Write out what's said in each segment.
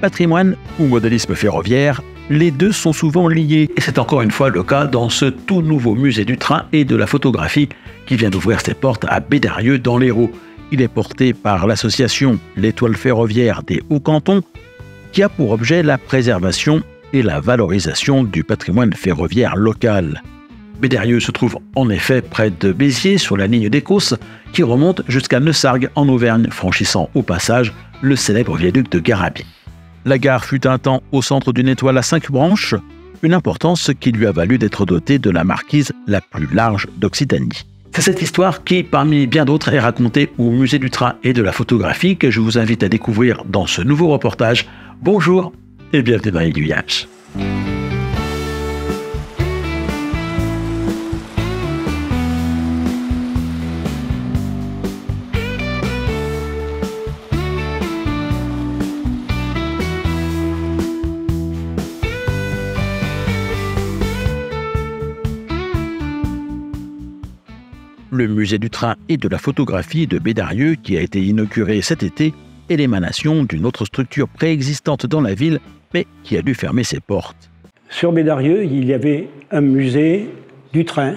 Patrimoine ou modélisme ferroviaire, les deux sont souvent liés. Et c'est encore une fois le cas dans ce tout nouveau musée du train et de la photographie qui vient d'ouvrir ses portes à Bédarieux dans l'Hérault. Il est porté par l'association L'Étoile ferroviaire des Hauts-Cantons qui a pour objet la préservation et la valorisation du patrimoine ferroviaire local. Bédarieux se trouve en effet près de Béziers sur la ligne des Causses qui remonte jusqu'à Neussargues en Auvergne, franchissant au passage le célèbre viaduc de Garabie. La gare fut un temps au centre d'une étoile à 5 branches, une importance qui lui a valu d'être dotée de la marquise la plus large d'Occitanie. C'est cette histoire qui, parmi bien d'autres, est racontée au Musée du Train et de la Photographie que je vous invite à découvrir dans ce nouveau reportage. Bonjour et bienvenue dans Aiguillage. Le musée du train et de la photographie de Bédarieux, qui a été inauguré cet été, est l'émanation d'une autre structure préexistante dans la ville, mais qui a dû fermer ses portes. Sur Bédarieux, il y avait un musée du train,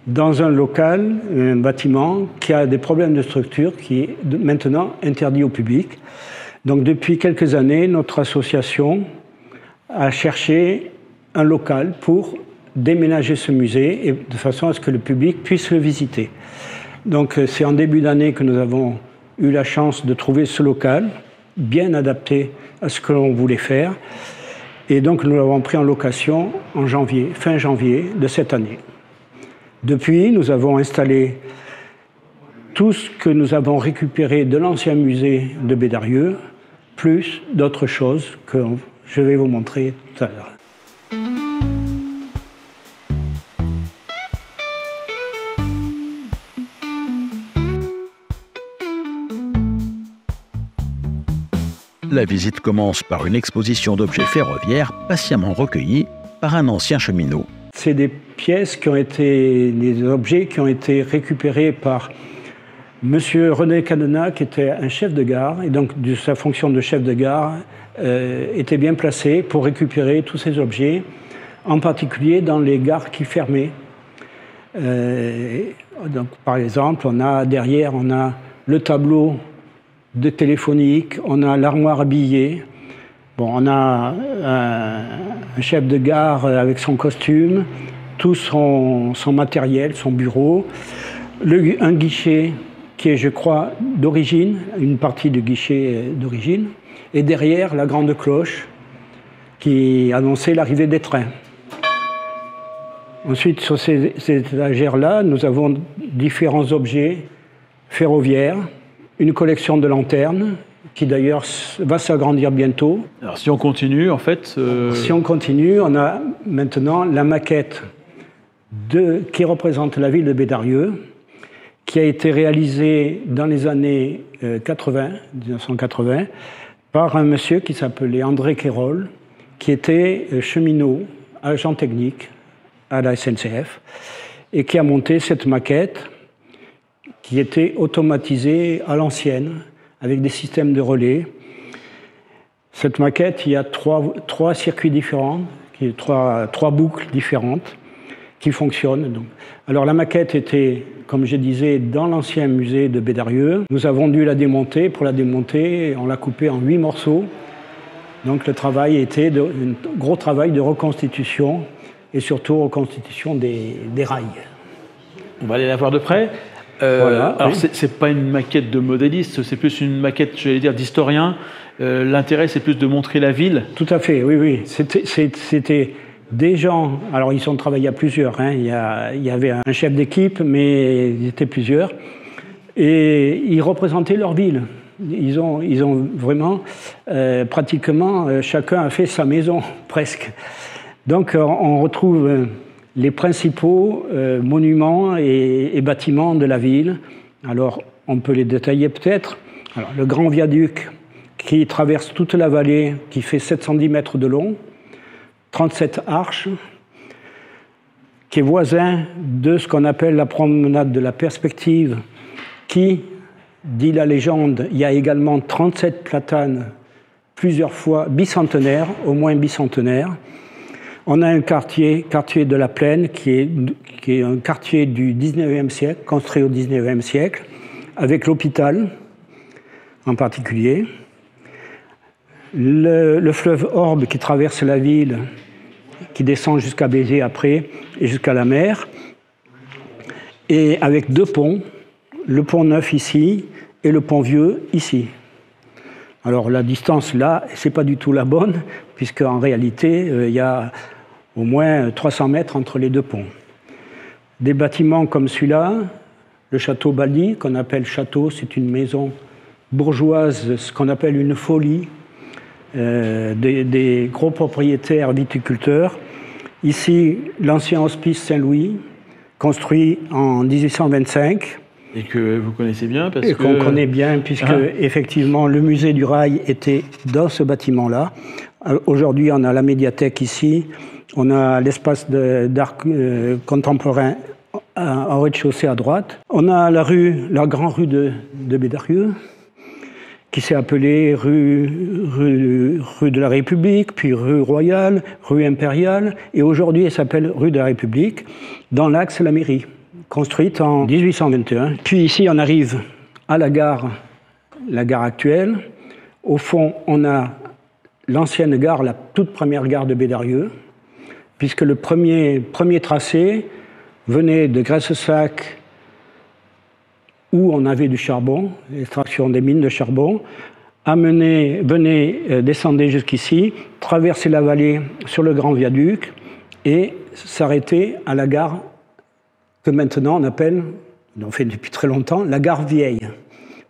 dans un local, un bâtiment qui a des problèmes de structure, qui est maintenant interdit au public. Donc depuis quelques années, notre association a cherché un local pour déménager ce musée et de façon à ce que le public puisse le visiter. Donc c'est en début d'année que nous avons eu la chance de trouver ce local, bien adapté à ce que l'on voulait faire. Et donc nous l'avons pris en location en janvier, fin janvier de cette année. Depuis, nous avons installé tout ce que nous avons récupéré de l'ancien musée de Bédarieux, plus d'autres choses que je vais vous montrer tout à l'heure. La visite commence par une exposition d'objets ferroviaires patiemment recueillis par un ancien cheminot. C'est des pièces des objets qui ont été récupérés par M. René Cadenat, qui était un chef de gare, et donc de sa fonction de chef de gare était bien placé pour récupérer tous ces objets, en particulier dans les gares qui fermaient. Donc, par exemple, derrière, on a le tableau de téléphonique, on a l'armoire à billets, on a un chef de gare avec son costume, tout son matériel, son bureau, un guichet qui est, je crois, d'origine, une partie du guichet d'origine, et derrière la grande cloche qui annonçait l'arrivée des trains. Ensuite, sur ces étagères-là, nous avons différents objets ferroviaires, une collection de lanternes, qui d'ailleurs va s'agrandir bientôt. Alors si on continue, en fait... Si on continue, on a maintenant la maquette qui représente la ville de Bédarieux, qui a été réalisée dans les années 1980, par un monsieur qui s'appelait André Quérol, qui était cheminot, agent technique à la SNCF, et qui a monté cette maquette qui était automatisée à l'ancienne, avec des systèmes de relais. Cette maquette, il y a trois circuits différents, trois boucles différentes qui fonctionnent. Donc. Alors la maquette était, comme je disais, dans l'ancien musée de Bédarieux. Nous avons dû la démonter. Pour la démonter, on l'a coupée en 8 morceaux. Donc le travail était un gros travail de reconstitution, et surtout reconstitution des rails. On va aller la voir de près. Voilà, alors, oui. c'est pas une maquette de modéliste, c'est plus une maquette, j'allais dire, d'historien. L'intérêt, c'est plus de montrer la ville. Tout à fait, oui. C'était des gens, alors ils ont travaillé à plusieurs, hein. Il y avait un chef d'équipe, mais ils étaient plusieurs, et ils représentaient leur ville. Ils ont vraiment, pratiquement, chacun a fait sa maison, presque. Donc on retrouve les principaux monuments et bâtiments de la ville. Alors, on peut les détailler peut-être. Alors, le grand viaduc qui traverse toute la vallée, qui fait 710 mètres de long, 37 arches, qui est voisin de ce qu'on appelle la promenade de la perspective, qui, dit la légende, il y a également 37 platanes plusieurs fois bicentenaire, au moins bicentenaire. On a un quartier de la Plaine, qui est un quartier du 19e siècle, construit au 19e siècle, avec l'hôpital en particulier. Le fleuve Orbe qui traverse la ville, qui descend jusqu'à Béziers après, et jusqu'à la mer. Et avec 2 ponts, le pont Neuf ici et le pont Vieux ici. Alors la distance là, c'est pas du tout la bonne, puisqu'en réalité, il y a au moins 300 mètres entre les 2 ponts. Des bâtiments comme celui-là, le château Baldi, qu'on appelle château, c'est une maison bourgeoise, ce qu'on appelle une folie, des gros propriétaires viticulteurs. Ici, l'ancien hospice Saint-Louis, construit en 1825. Et que vous connaissez bien parce qu'on connaît bien, puisque effectivement le musée du rail était dans ce bâtiment-là. Aujourd'hui, on a la médiathèque ici, on a l'espace d'art contemporain en rez-de-chaussée à droite. On a la grande rue de Bédarieux, qui s'est appelée rue de la République, puis rue Royale, rue Impériale, et aujourd'hui elle s'appelle rue de la République, dans l'axe la mairie, construite en 1821. Puis ici on arrive à la gare actuelle. Au fond, on a l'ancienne gare, la toute première gare de Bédarieux, puisque le premier tracé venait de Graisse-Sac, où on avait du charbon, l'extraction des mines de charbon, descendait jusqu'ici, traverser la vallée sur le grand viaduc et s'arrêter à la gare que maintenant on appelle, on fait depuis très longtemps, la gare vieille,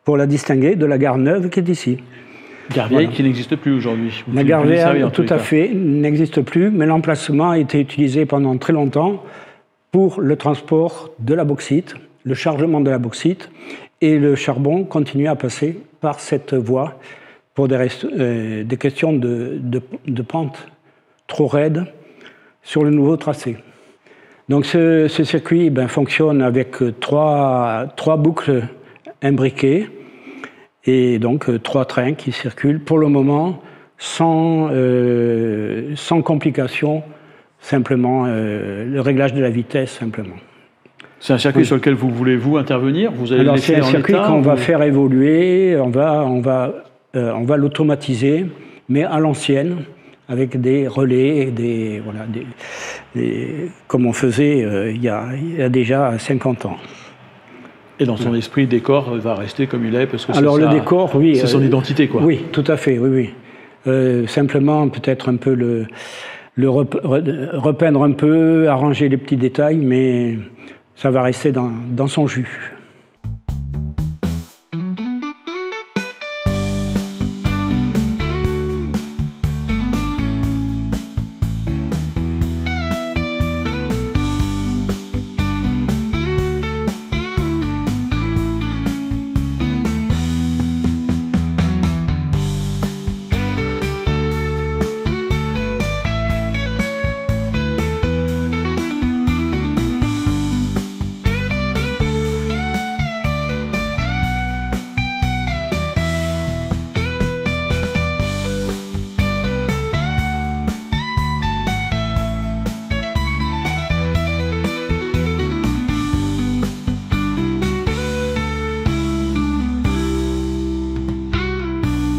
pour la distinguer de la gare neuve qui est ici. Gare vieille qui n'existe plus aujourd'hui. La gare vieille, tout à fait, n'existe plus, mais l'emplacement a été utilisé pendant très longtemps pour le transport de la bauxite, le chargement de la bauxite, et le charbon continue à passer par cette voie pour des questions de pente trop raide sur le nouveau tracé. Donc ce circuit fonctionne avec trois boucles imbriquées et donc 3 trains qui circulent pour le moment sans complications, simplement le réglage de la vitesse simplement. C'est un circuit sur lequel vous voulez-vous intervenir? Vous allez Alors c'est un circuit qu'on va faire évoluer, on va l'automatiser, mais à l'ancienne, avec des relais, comme on faisait il y a déjà 50 ans. Et dans son esprit, le décor va rester comme il est, parce que le décor, oui, c'est son identité, quoi. Oui, tout à fait, oui. Simplement, peut-être un peu repeindre un peu, arranger les petits détails, mais ça va rester dans son jus.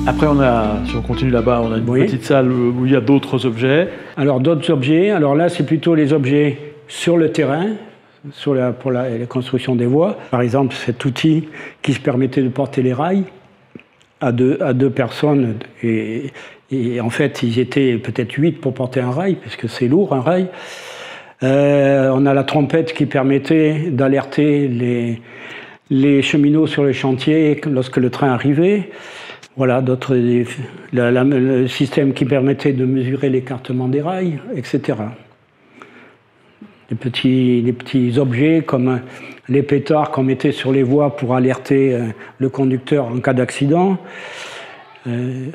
Après, si on continue là-bas, on a une petite salle où il y a d'autres objets. Alors, d'autres objets, là, c'est plutôt les objets sur le terrain, pour la construction des voies. Par exemple, cet outil qui se permettait de porter les rails à deux personnes. Et en fait, ils étaient peut-être 8 pour porter un rail, puisque c'est lourd, un rail. On a la trompette qui permettait d'alerter les cheminots sur le chantier lorsque le train arrivait. Voilà, le système qui permettait de mesurer l'écartement des rails, etc. Les petits objets comme les pétards qu'on mettait sur les voies pour alerter le conducteur en cas d'accident, les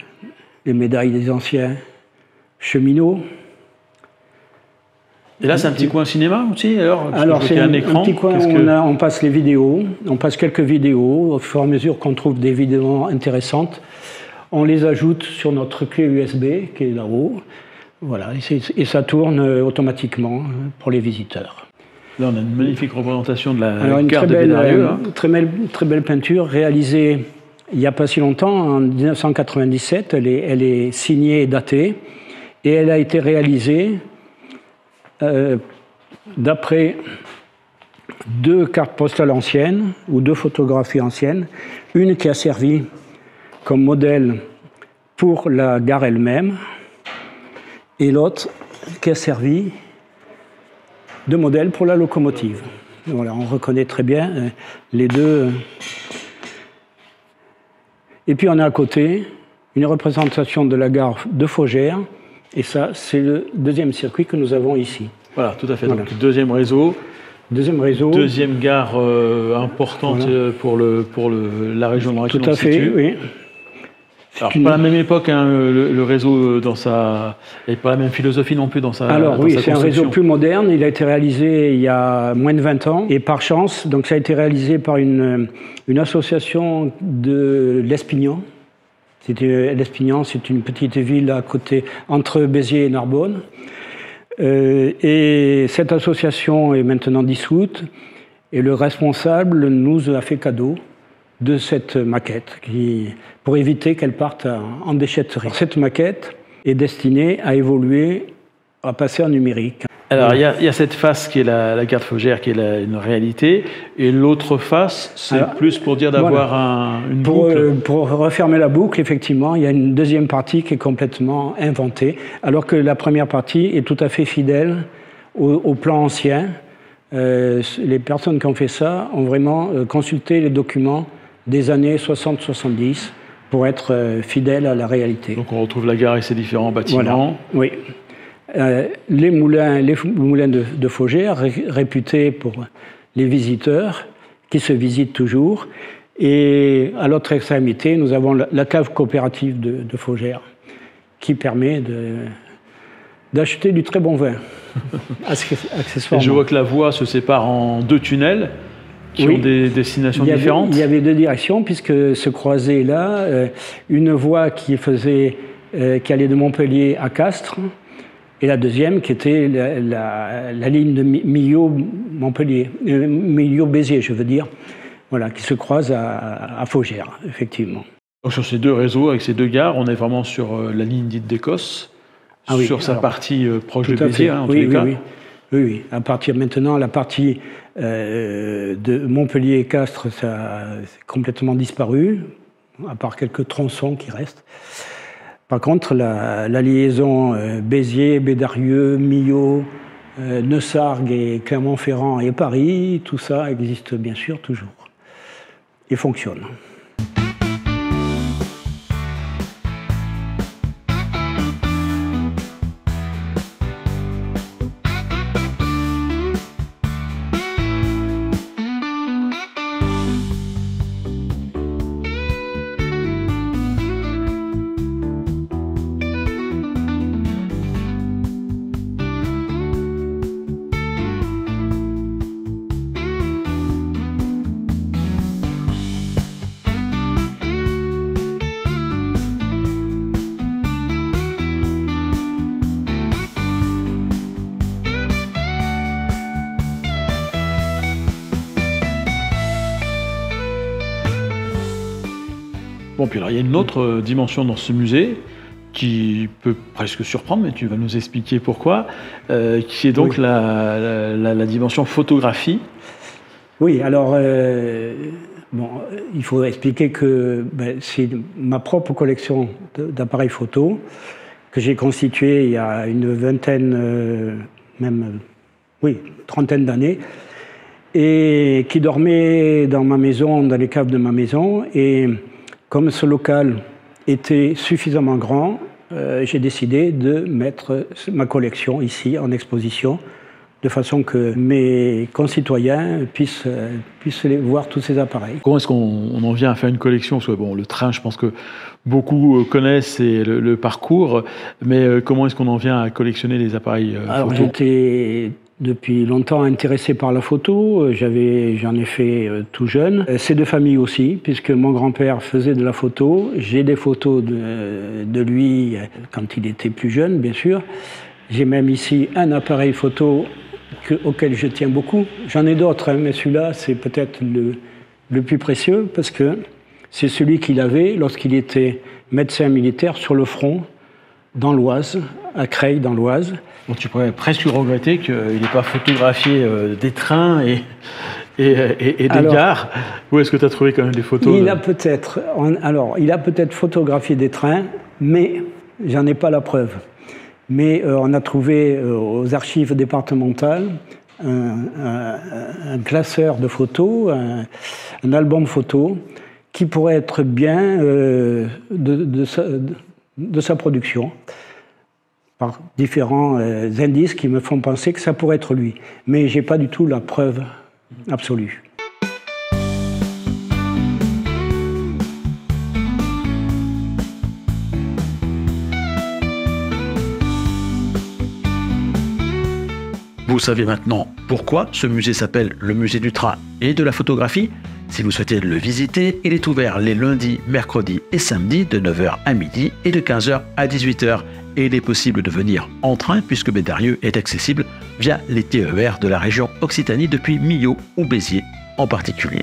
médailles des anciens cheminots. Et là, c'est un petit coin cinéma aussi, Alors c'est un petit coin où on passe les vidéos, on passe quelques vidéos, au fur et à mesure qu'on trouve des vidéos intéressantes. on les ajoute sur notre clé USB qui est là-haut. Voilà, et ça tourne automatiquement pour les visiteurs. Là, on a une magnifique représentation de la une gare de Bédarieux. Très belle peinture réalisée il n'y a pas si longtemps, en 1997. Elle est signée et datée. Et elle a été réalisée d'après 2 cartes postales anciennes, ou 2 photographies anciennes. Une qui a servi comme modèle pour la gare elle-même, et l'autre qui a servi de modèle pour la locomotive. Voilà, on reconnaît très bien les deux. Et puis on a à côté une représentation de la gare de Faugère, et ça, c'est le deuxième circuit que nous avons ici. Voilà, tout à fait. Voilà. Donc, deuxième réseau. Deuxième gare importante pour la région dans laquelle on se situe. Tout à fait, oui. Alors, pas à la même époque, hein, le réseau et pas la même philosophie non plus dans sa Alors oui, c'est un réseau plus moderne. Il a été réalisé il y a moins de 20 ans. Et par chance, donc ça a été réalisé par une association de l'Espignan. L'Espignan, c'est une petite ville à côté, entre Béziers et Narbonne. Et cette association est maintenant dissoute. Et le responsable nous a fait cadeau de cette maquette, pour éviter qu'elle parte en déchetterie. Cette maquette est destinée à évoluer, à passer en numérique. Alors, il y a cette face qui est la gare de Faugère, qui est une réalité, et l'autre face, c'est plus pour dire d'avoir une boucle. Pour refermer la boucle, effectivement, il y a une deuxième partie qui est complètement inventée, alors que la première partie est tout à fait fidèle au plan ancien. Les personnes qui ont fait ça ont vraiment consulté les documents des années 60-70 pour être fidèles à la réalité. Donc on retrouve la gare et ses différents bâtiments. Voilà. Oui. Les moulins de Faugère, réputés pour les visiteurs, qui se visitent toujours. Et à l'autre extrémité, nous avons la cave coopérative de Faugère, qui permet d'acheter du très bon vin, accessoirement. Et je vois que la voie se sépare en 2 tunnels qui ont des destinations différentes. Il y avait 2 directions, puisque se croisait là une voie qui allait de Montpellier à Castres, et la deuxième qui était la ligne de Millau-Montpellier, Millau-Béziers, je veux dire, voilà, qui se croise à Faugère, effectivement. Donc sur ces 2 réseaux, avec ces 2 gares, on est vraiment sur la ligne dite d'Écosse, sur sa partie proche de Béziers, en tous les cas. Oui. À partir maintenant, la partie de Montpellier et Castres, ça a complètement disparu, à part quelques tronçons qui restent. Par contre, la liaison Béziers, Bédarieux, Millau, Neussargues et Clermont-Ferrand et Paris, tout ça existe bien sûr toujours et fonctionne. Bon, puis alors il y a une autre dimension dans ce musée qui peut presque surprendre, mais tu vas nous expliquer pourquoi, qui est donc la dimension photographie. Oui, alors, il faut expliquer que c'est ma propre collection d'appareils photo que j'ai constituée il y a une vingtaine, trentaine d'années, et qui dormait dans ma maison, dans les caves de ma maison. Et comme ce local était suffisamment grand, j'ai décidé de mettre ma collection ici en exposition, de façon que mes concitoyens puissent voir tous ces appareils. Comment est-ce qu'on en vient à faire une collection? Parce que bon, le train, je pense que beaucoup connaissent le parcours, mais comment est-ce qu'on en vient à collectionner les appareils photo? Alors j'étais depuis longtemps intéressé par la photo. J'en ai fait tout jeune. C'est de famille aussi, puisque mon grand-père faisait de la photo. J'ai des photos de lui quand il était plus jeune, bien sûr. J'ai même ici un appareil photo auquel je tiens beaucoup. J'en ai d'autres, hein, mais celui-là, c'est peut-être le plus précieux, parce que c'est celui qu'il avait lorsqu'il était médecin militaire sur le front, dans l'Oise, à Creil, dans l'Oise. Bon, tu pourrais presque regretter qu'il n'ait pas photographié des trains et des gares. Où est-ce que tu as trouvé quand même des photos? Il a peut-être photographié des trains, mais j'en ai pas la preuve. Mais on a trouvé aux archives départementales un classeur de photos, un album photo, qui pourrait être bien de sa production, par différents indices qui me font penser que ça pourrait être lui. Mais je n'ai pas du tout la preuve absolue. Vous savez maintenant pourquoi ce musée s'appelle le musée du train et de la photographie. Si vous souhaitez le visiter, il est ouvert les lundis, mercredis et samedis de 9h à midi et de 15h à 18h. Et il est possible de venir en train puisque Bédarieux est accessible via les TER de la région Occitanie depuis Millau ou Béziers en particulier.